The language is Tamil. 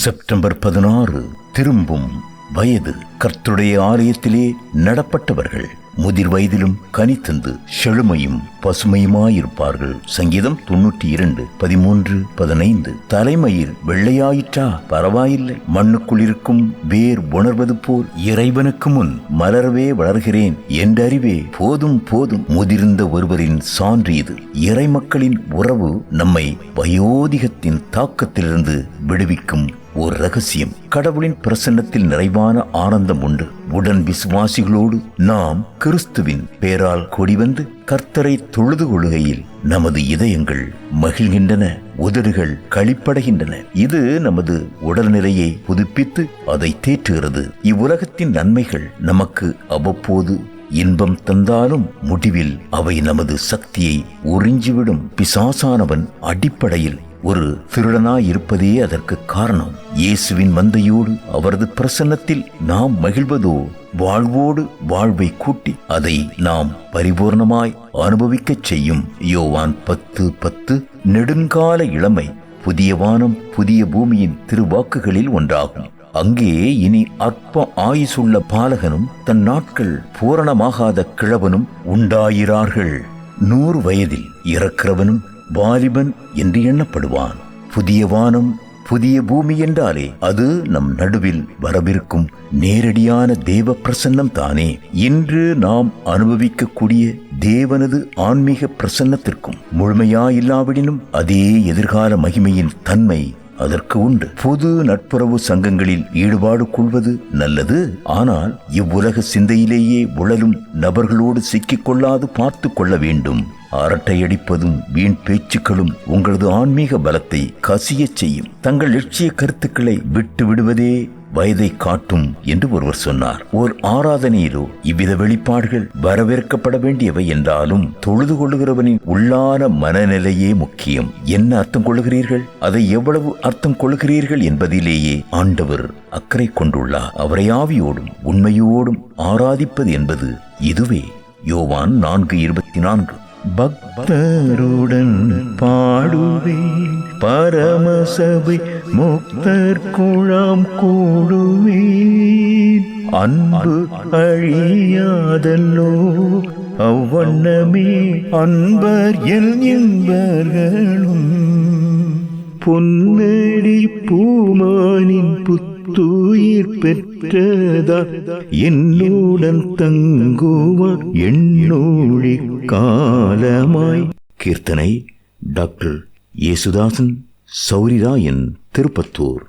செப்டம்பர் 16 திரும்பும் வயது. கர்த்தருடைய ஆலயத்திலே நடப்பட்டவர்கள் முதிர் வயதிலும் கனித்தந்து செழுமையும் பசுமையுமாயிருப்பார்கள். சங்கீதம் 92:13-15. தலைமயிர் வெள்ளையாயிற்றா, பரவாயில்லை, மண்ணுக்குள் இருக்கும் வேர் உணர்வது போல் இறைவனுக்கு முன் மலரவே வளர்கிறேன் என்றறிவே போதும் போதும். முதிர்ந்த ஒருவரின் சான்று இது. இறை மக்களின் உறவு நம்மை வயோதிகத்தின் தாக்கத்திலிருந்து விடுவிக்கும் ஒரு ரகசியம். கடவுளின் பிரசன்னத்தில் நிறைவான ஆனந்தம் உண்டு. உடன் விசுவாசிகளோடு நாம் கிறிஸ்துவின் பேரால் கூடி வந்து கர்த்தரை தொழுது கொள்கையில் நமது இதயங்கள் மகிழ்கின்றன, உதடுகள் களிப்படைகின்றன. இது நமது உடல்நிலையை புதுப்பித்து அதை தேற்றுகிறது. இவ்வுலகத்தின் நன்மைகள் நமக்கு அவ்வப்போது இன்பம் தந்தாலும் முடிவில் அவை நமது சக்தியை உறிஞ்சிவிடும். பிசாசானவன் அடிப்படையில் ஒரு திருடனாயிருப்பதே அதற்கு காரணம். இயேசுவின் மந்தையோடு அவரது பிரசன்னத்தில் நாம் மகிழ்வதோ வாழ்வோடு வாழ்வை கூட்டி அதை நாம் பரிபூர்ணமாய் அனுபவிக்கச் செய்யும். யோவான் 10:10. நெடுங்கால இளமை புதிய வானம் புதிய பூமியின் திருவாக்குகளில் ஒன்றாகும். அங்கே இனி அற்ப ஆயுசுள்ள பாலகனும் தன் நாட்கள் பூரணமாகாத கிழவனும் உண்டாயிரார்கள். 100 வயதில் இறக்கிறவனும் வாலிபன் என்று எண்ணப்படுவான். புதிய வானம் புதிய பூமி என்றாலே அது நம் நடுவில் வரவிருக்கும் நேரடியான தேவ பிரசன்னம் தானே. இன்று நாம் அனுபவிக்கக்கூடிய தேவனது ஆன்மீக பிரசன்னத்திற்கும் முழுமையாயில்லாவிடனும் அதே எதிர்கால மகிமையின் தன்மை அதற்கு உண்டு. பொது நட்புறவு சங்கங்களில் ஈடுபாடு கொள்வது நல்லது. ஆனால் இவ்வுலக சிந்தையிலேயே உழலும் நபர்களோடு சிக்கிக் கொள்ளாது பார்த்து கொள்ள வேண்டும். அரட்டையடிப்பதும் வீண் பேச்சுக்களும் உங்களது ஆன்மீக பலத்தை கசியச் செய்யும். தங்கள் லட்சிய கருத்துக்களை விட்டு விடுவதே வயதை காட்டும் என்று ஒருவர் சொன்னார். ஓர் ஆராதனையிலோ இவ்வித வெளிப்பாடுகள் வரவேற்கப்பட வேண்டியவை என்றாலும் தொழுது கொள்ளுகிறவனின் உள்ளான மனநிலையே முக்கியம். என்ன அர்த்தம் கொள்ளுகிறீர்கள், அதை எவ்வளவு அர்த்தம் கொள்ளுகிறீர்கள் என்பதிலேயே ஆண்டவர் அக்கறை கொண்டுள்ளார். அவரை ஆவியோடும் உண்மையோடும் ஆராதிப்பது என்பது இதுவே. யோவான் 4:24. பக்தருடன் பாடுவேன், பரமசபை முக்தர் குழாம் கூடுவேன். அன்பு அழியாதல்லோ அவ்வண்ணமே அன்பர் என்பர்களும். பொன்னடி பூமானின் புத்துயிர் பெற்றதா என்னுடன் தங்குவா எண்ணூழி காலமாய். கீர்த்தனை டாக்டர் ஏசுதாசன், சௌரிராயன், திருப்பத்தூர்.